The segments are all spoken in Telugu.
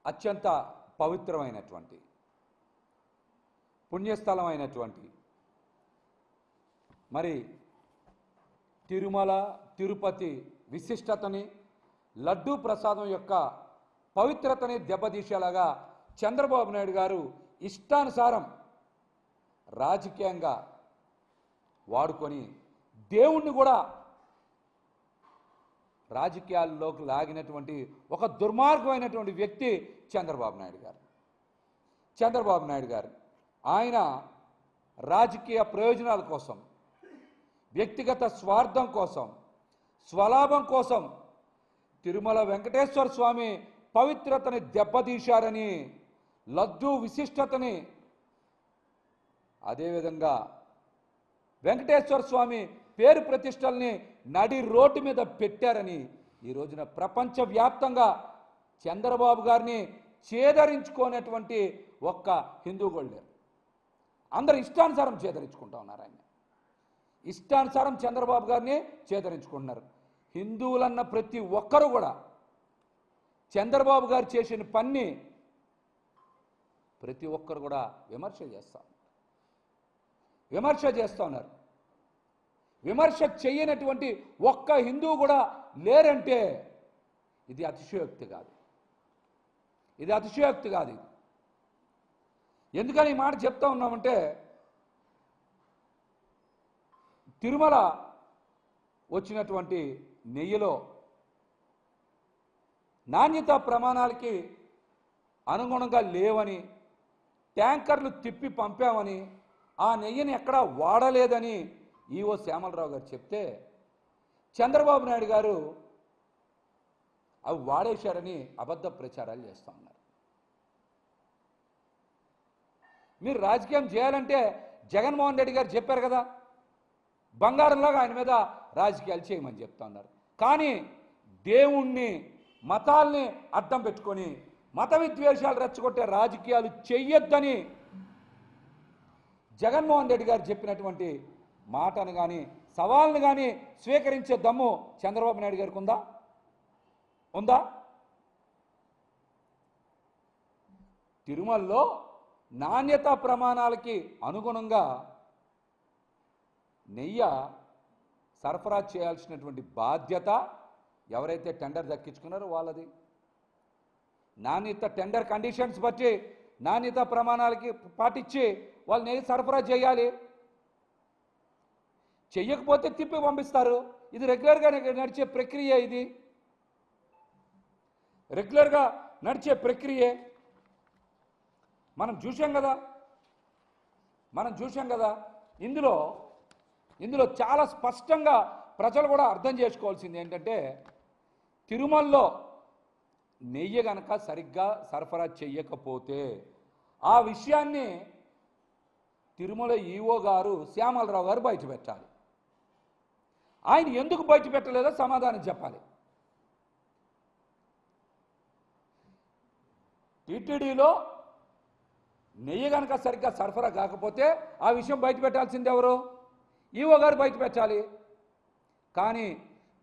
అత్యంత పవిత్రమైనటువంటి పుణ్యస్థలమైనటువంటి మరి తిరుమల తిరుపతి విశిష్టతని లడ్డూ ప్రసాదం యొక్క పవిత్రతని దెబ్బతీసేలాగా చంద్రబాబు నాయుడు గారు ఇష్టానుసారం రాజకీయంగా వాడుకొని దేవుణ్ణి కూడా రాజకీయాల్లోకి లాగినటువంటి ఒక దుర్మార్గమైనటువంటి వ్యక్తి చంద్రబాబు నాయుడు గారు. చంద్రబాబు నాయుడు గారు ఆయన రాజకీయ ప్రయోజనాల కోసం, వ్యక్తిగత స్వార్థం కోసం, స్వలాభం కోసం తిరుమల వెంకటేశ్వర స్వామి పవిత్రతని దెబ్బతీశారని, లడ్డూ విశిష్టతని, అదేవిధంగా వెంకటేశ్వర స్వామి పేరు ప్రతిష్టల్ని నడి రోడ్డు మీద పెట్టారని ఈ రోజున ప్రపంచవ్యాప్తంగా చంద్రబాబు గారిని చేదరించుకోనటువంటి ఒక్క హిందూ కూడా లేరు. అందరు ఇష్టానుసారం చేదరించుకుంటా ఉన్నారు. ఆయన ఇష్టానుసారం చంద్రబాబు గారిని చేదరించుకుంటున్నారు. హిందువులన్న ప్రతి ఒక్కరు కూడా చంద్రబాబు గారు చేసిన పని ప్రతి ఒక్కరు కూడా విమర్శ చేస్తూ ఉన్నారు. విమర్శ చేయనటువంటి ఒక్క హిందువు కూడా లేరంటే ఇది అతిశయోక్తి కాదు. ఎందుకని ఈ మాట చెప్తా ఉన్నామంటే, తిరుమల వచ్చినటువంటి నెయ్యిలో నాణ్యతా ప్రమాణాలకి అనుగుణంగా లేవని, ట్యాంకర్లు తిప్పి పంపామని, ఆ నెయ్యిని ఎక్కడా వాడలేదని ఈవో శ్యామలరావు గారు చెప్తే చంద్రబాబు నాయుడు గారు అవి వాడేశారని అబద్ధ ప్రచారాలు చేస్తూ ఉన్నారు. మీరు రాజకీయం చేయాలంటే జగన్మోహన్ రెడ్డి గారు చెప్పారు కదా, బంగారంలాగా ఆయన మీద రాజకీయాలు చేయమని చెప్తా ఉన్నారు. కానీ దేవుణ్ణి, మతాల్ని అడ్డం పెట్టుకొని మత విద్వేషాలు రెచ్చగొట్టే రాజకీయాలు చెయ్యొద్దని జగన్మోహన్ రెడ్డి గారు చెప్పినటువంటి మాటను కానీ, సవాల్ని కానీ స్వీకరించే దమ్ము చంద్రబాబు నాయుడు గారికి ఉందా? తిరుమలలో నాణ్యతా ప్రమాణాలకి అనుగుణంగా నెయ్యి సరఫరా చేయాల్సినటువంటి బాధ్యత ఎవరైతే టెండర్ దక్కించుకున్నారో వాళ్ళది. నాణ్యత టెండర్ కండిషన్స్ బట్టి నాణ్యతా ప్రమాణాలకి పాటించి వాళ్ళు నెయ్యి సరఫరా చేయాలి. చెయ్యకపోతే తిప్పి పంపిస్తారు. ఇది రెగ్యులర్గా నడిచే ప్రక్రియ. ఇది రెగ్యులర్గా నడిచే ప్రక్రియే. మనం చూసాం కదా. ఇందులో చాలా స్పష్టంగా ప్రజలు కూడా అర్థం చేసుకోవాల్సింది ఏంటంటే, తిరుమలలో నెయ్యి గనక సరిగ్గా సరఫరా చెయ్యకపోతే ఆ విషయాన్ని తిరుమల ఈవో గారు శ్యామలరావు గారు బయట పెట్టాలి. ఆయన ఎందుకు బయట పెట్టలేదో సమాధానం చెప్పాలి. టీటీడీలో నెయ్యి కనుక సరిగ్గా సరఫరా కాకపోతే ఆ విషయం బయట పెట్టాల్సింది ఎవరు? ఈవో గారు బయట పెట్టాలి. కానీ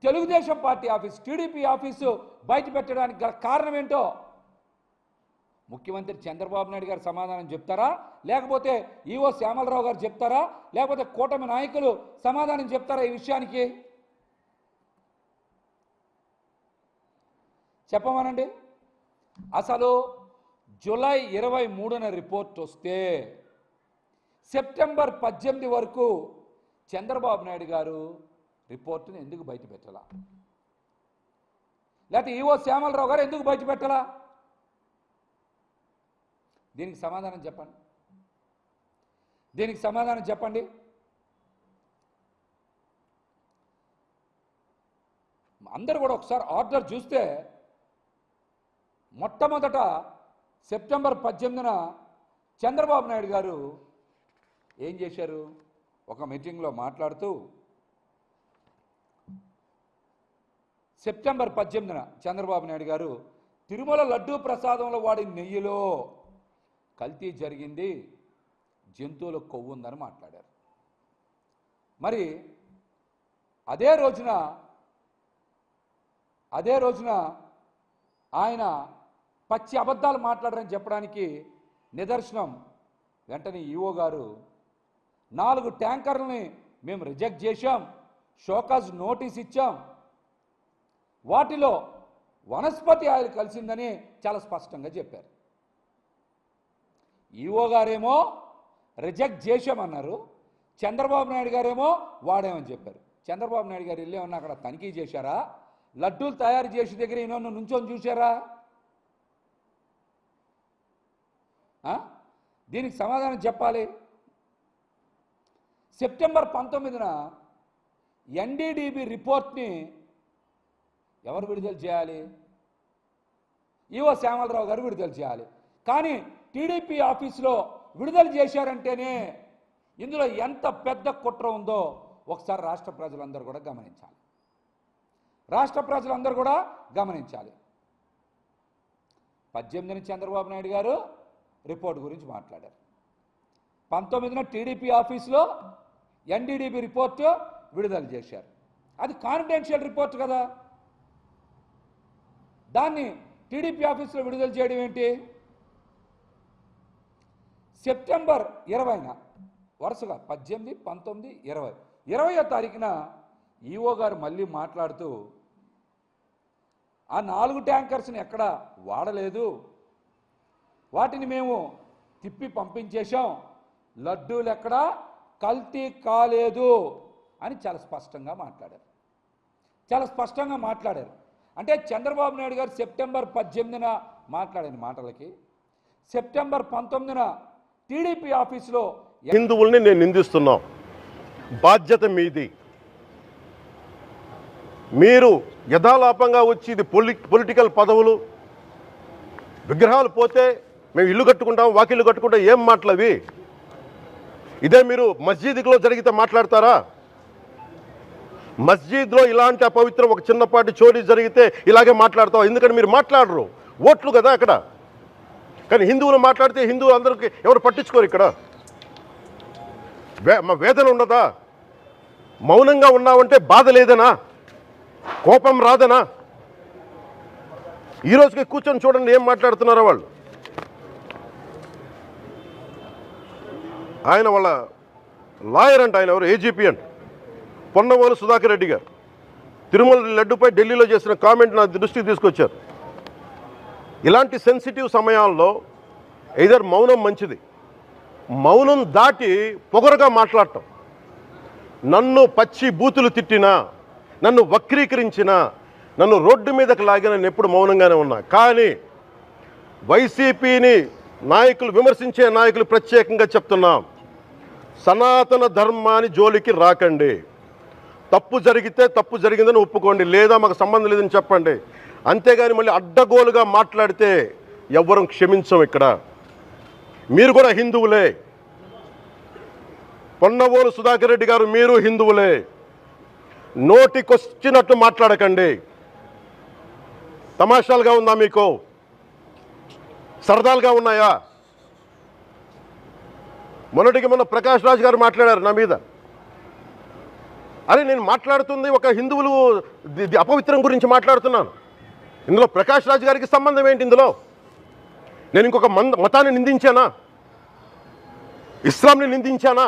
Telugu Desam party office, TDP office బయట పెట్టడానికి గల కారణం ఏంటో ముఖ్యమంత్రి చంద్రబాబు నాయుడు గారు సమాధానం చెప్తారా, లేకపోతే ఈవో శ్యామలరావు గారు చెప్తారా, లేకపోతే కూటమి నాయకులు సమాధానం చెప్తారా? ఈ విషయానికి చెప్పమనండి. అసలు జూలై 23న రిపోర్ట్ వస్తే సెప్టెంబర్ 18 వరకు చంద్రబాబు నాయుడు గారు రిపోర్టుని ఎందుకు బయట పెట్టాలా? లేకపోతే ఈవో శ్యామలరావు గారు ఎందుకు బయట పెట్టాలా? దీనికి సమాధానం చెప్పండి. అందరూ కూడా ఒకసారి ఆర్డర్ చూస్తే మొట్టమొదట సెప్టెంబర్ 18న చంద్రబాబు నాయుడు గారు ఏం చేశారు? ఒక మీటింగ్లో మాట్లాడుతూ సెప్టెంబర్ 18న చంద్రబాబు నాయుడు గారు తిరుమల లడ్డూ ప్రసాదంలో వాడిన నెయ్యిలో కల్తీ జరిగింది, జంతువులకు కొవ్వు ఉందని మాట్లాడారు. మరి అదే రోజున ఆయన పచ్చి అబద్ధాలు మాట్లాడరని చెప్పడానికి నిదర్శనం వెంటనే ఈఓ గారు 4 ట్యాంకర్లని మేము రిజెక్ట్ చేశాం, షోకాజ్ నోటీస్ ఇచ్చాం, వాటిలో వనస్పతి ఆయిల్ కలిసిందని చాలా స్పష్టంగా చెప్పారు. ఈఓ గారేమో రిజెక్ట్ చేశామన్నారు, చంద్రబాబు నాయుడు గారేమో వాడేమని చెప్పారు. చంద్రబాబు నాయుడు గారు వెళ్ళేమన్నా అక్కడ తనిఖీ చేశారా? లడ్డూలు తయారు చేసే దగ్గర ఈయన నుంచొని చూశారా? దీనికి సమాధానం చెప్పాలి. సెప్టెంబర్ 19న ఎన్డీడీబీ రిపోర్ట్ని ఎవరు విడుదల చేయాలి? ఈఓ శ్యామలరావు గారు విడుదల చేయాలి. కానీ టీడీపీ ఆఫీసులో విడుదల చేశారంటేనే ఇందులో ఎంత పెద్ద కుట్ర ఉందో ఒకసారి రాష్ట్ర ప్రజలందరూ కూడా గమనించాలి. రాష్ట్ర ప్రజలందరూ కూడా గమనించాలి. 18న చంద్రబాబు నాయుడు గారు రిపోర్ట్ గురించి మాట్లాడారు. 19న టీడీపీ ఆఫీసులో ఎన్డీడీబీ రిపోర్టు విడుదల చేశారు. అది కాన్ఫిడెన్షియల్ రిపోర్ట్ కదా, దాన్ని టీడీపీ ఆఫీసులో విడుదల చేయడం ఏంటి? సెప్టెంబర్ 20న వరుసగా 18, 19, 20, 20వ తారీఖున ఈఓ గారు మళ్ళీ మాట్లాడుతూ ఆ 4 ట్యాంకర్స్ని ఎక్కడ వాడలేదు, వాటిని మేము తిప్పి పంపించేశాం, లడ్డూలు ఎక్కడా కల్తీ కాలేదు అని చాలా స్పష్టంగా మాట్లాడారు. చాలా స్పష్టంగా మాట్లాడారు. అంటే చంద్రబాబు నాయుడు గారు సెప్టెంబర్ 18న మాట్లాడిన మాటలకి సెప్టెంబర్ 19న టీడీపీ ఆఫీసులో హిందువుల్ని నేను నిందిస్తున్నాం. బాధ్యత మీది. మీరు యథాలాపంగా వచ్చి ఇది పొలిటికల్ పదవులు, విగ్రహాలు పోతే మేము ఇల్లు కట్టుకుంటాం, వాకిళ్ళు కట్టుకుంటాం, ఏం మాటలవి? ఇదే మీరు మస్జిద్లో జరిగితే మాట్లాడతారా? మస్జిద్లో ఇలాంటి అపవిత్రం ఒక చిన్నపాటి చోరీ జరిగితే ఇలాగే మాట్లాడతాం. ఎందుకంటే మీరు మాట్లాడరు, ఓట్లు కదా అక్కడ. కానీ హిందువులు మాట్లాడితే హిందువులు అందరికీ ఎవరు పట్టించుకోరు. ఇక్కడ మా వేదన ఉండదా? మౌనంగా ఉన్నామంటే బాధ లేదనా? కోపం రాదనా? ఈరోజుకి కూర్చొని చూడండి ఏం మాట్లాడుతున్నారో వాళ్ళు. ఆయన వాళ్ళ లాయర్ అంట, ఆయన ఎవరు ఏజీపీ అంట, పొన్నవోలు సుధాకర్ రెడ్డి గారు తిరుమల లడ్డుపై ఢిల్లీలో చేసిన కామెంట్ నా దృష్టికి తీసుకొచ్చారు. ఇలాంటి సెన్సిటివ్ సమయాల్లో ఎయిదర్ మౌనం మంచిది, మౌనం దాటి పొగరుగా మాట్లాడటం, నన్ను పచ్చి బూతులు తిట్టినా, నన్ను వక్రీకరించినా, నన్ను రోడ్డు మీదకి లాగిన నేను ఎప్పుడు మౌనంగానే ఉన్నా. కానీ వైసీపీని నాయకులు విమర్శించే నాయకులు ప్రత్యేకంగా చెప్తున్నాం, సనాతన ధర్మాన్ని జోలికి రాకండి. తప్పు జరిగితే తప్పు జరిగిందని ఒప్పుకోండి, లేదా మాకు సంబంధం లేదని చెప్పండి. అంతేగాని మళ్ళీ అడ్డగోలుగా మాట్లాడితే ఎవ్వరం క్షమించం. ఇక్కడ మీరు కూడా హిందువులే. పొన్నవోలు సుధాకర్ రెడ్డి గారు మీరు హిందువులే. నోటికొచ్చినట్టు మాట్లాడకండి. తమాషాలుగా ఉందా మీకు? సరదాలుగా ఉన్నాయా? మొన్న ప్రకాష్ రాజ్ గారు మాట్లాడారు నా మీద. అరే నేను మాట్లాడుతుంది ఒక హిందువులు అపవిత్రం గురించి మాట్లాడుతున్నాను. ఇందులో ప్రకాష్ రాజ్ గారికి సంబంధం ఏంటి? ఇందులో నేను ఇంకొక మతాన్ని నిందించానా? ఇస్లాంని నిందించానా?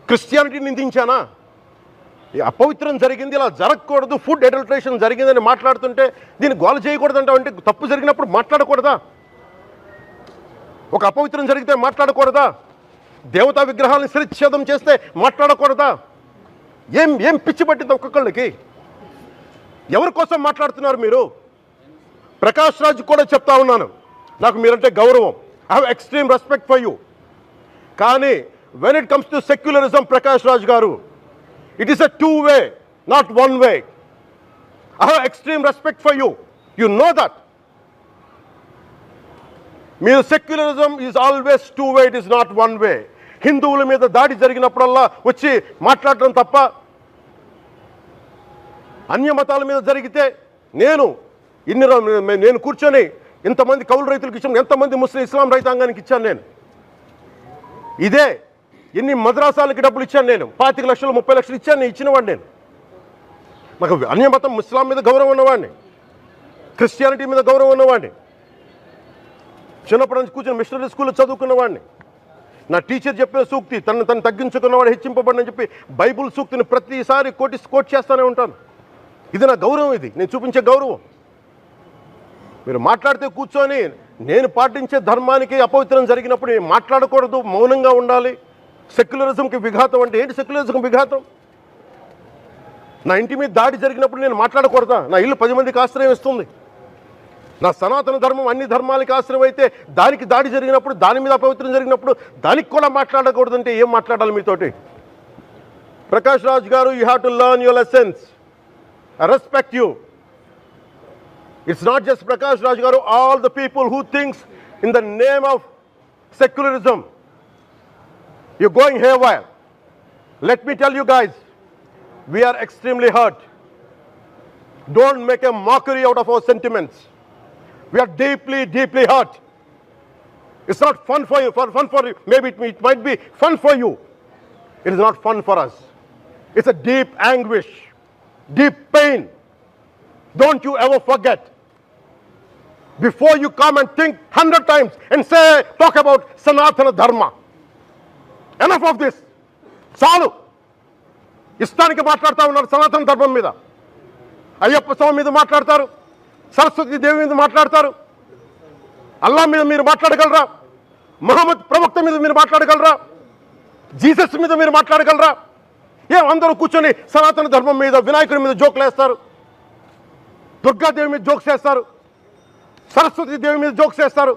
క్రిస్టియానిటీని నిందించానా? ఈ అపవిత్రం జరిగింది, ఇలా జరగకూడదు, ఫుడ్ అడల్ట్రేషన్ జరిగిందని మాట్లాడుతుంటే దీన్ని గోల చేయకూడదంట. అంటే తప్పు జరిగినప్పుడు మాట్లాడకూడదా? ఒక అపవిత్రం జరిగితే మాట్లాడకూడదా? దేవతా విగ్రహాలను శిరచ్ఛేదం చేస్తే మాట్లాడకూడదా? ఏం పిచ్చి పట్టింది ఒక్కొక్కళ్ళకి? ఎవరి కోసం మాట్లాడుతున్నారు మీరు? ప్రకాష్ రాజ్ కూడా చెప్తా ఉన్నాను, నాకు మీరంటే గౌరవం, I have extreme respect for you. కానీ when it comes to secularism, Prakash Raj garu, it is a 2-way, not 1-way. I have extreme respect for you, you know that. మీరు secularism is always 2-way, it is not 1-way. హిందువుల మీద దాడి జరిగినప్పుడల్లా వచ్చి మాట్లాడటం తప్ప, అన్య మతాల మీద జరిగితే నేను కూర్చొని ఇంతమంది కౌలు రైతులకు ఇచ్చాను, ఎంతమంది ముస్లిం ఇస్లాం రైతాంగానికి ఇచ్చాను నేను. ఇదే ఎన్ని మద్రాసాలకి డబ్బులు ఇచ్చాను నేను, 25 లక్షలు 30 లక్షలు ఇచ్చాను, ఇచ్చినవాడిని నేను. నాకు అన్య మతం ఇస్లాం మీద గౌరవం ఉన్నవాడిని, క్రిస్టియానిటీ మీద గౌరవం ఉన్నవాడిని. చిన్నప్పటి నుంచి కూర్చొని మిషనరీ స్కూల్లో చదువుకున్నవాడిని. నా టీచర్ చెప్పిన సూక్తి తను తగ్గించుకున్నవాడు హెచ్చింపబడని చెప్పి బైబుల్ సూక్తిని ప్రతిసారి కోట్ చేస్తూనే ఉంటాను. ఇది నా గౌరవం, ఇది నేను చూపించే గౌరవం. మీరు మాట్లాడితే కూర్చొని నేను పాటించే ధర్మానికి అపవిత్రం జరిగినప్పుడు నేను మాట్లాడకూడదు, మౌనంగా ఉండాలి. సెక్యులరిజంకి విఘాతం అంటే ఏంటి? సెక్యులరిజంకి విఘాతం నా ఇంటి మీద దాడి జరిగినప్పుడు నేను మాట్లాడకూడదా? నా ఇల్లు 10 మందికి ఆశ్రయం ఇస్తుంది. నా సనాతన ధర్మం అన్ని ధర్మాలకి ఆశ్రయం అయితే దానికి దాడి జరిగినప్పుడు, దాని మీద అపవిత్రం జరిగినప్పుడు దానికి కూడా మాట్లాడకూడదంటే ఏం మాట్లాడాలి మీతోటి? ప్రకాష్ రాజ్ గారు, you have to learn your lessons. I respect you. It's not just Prakash Raj Garu, all the people who thinks in the name of secularism, you're going haywire. Let me tell you guys, we are extremely hurt. Don't make a mockery out of our sentiments. We are deeply, deeply hurt. It's not fun for you, maybe it might be fun for you. It is not fun for us. It's a deep anguish, deep pain. Don't you ever forget. Before you come and think 100 times and talk about Sanatana Dharma. Enough of this. చాలు. ఇష్టానికి మాట్లాడుతూ ఉన్నారు సనాతన ధర్మం మీద. అయ్యప్ప స్వామి మీద మాట్లాడతారు, సరస్వతి దేవి మీద మాట్లాడతారు. అల్లా మీద మీరు మాట్లాడగలరా? మహమ్మద్ ప్రవక్త మీద మీరు మాట్లాడగలరా? జీసస్ మీద మీరు మాట్లాడగలరా? అందరూ కూర్చొని సనాతన ధర్మం మీద, వినాయకుడి మీద జోకులు వేస్తారు, దుర్గాదేవి మీద జోక్స్ వేస్తారు, సరస్వతి దేవి మీద జోక్స్ వేస్తారు.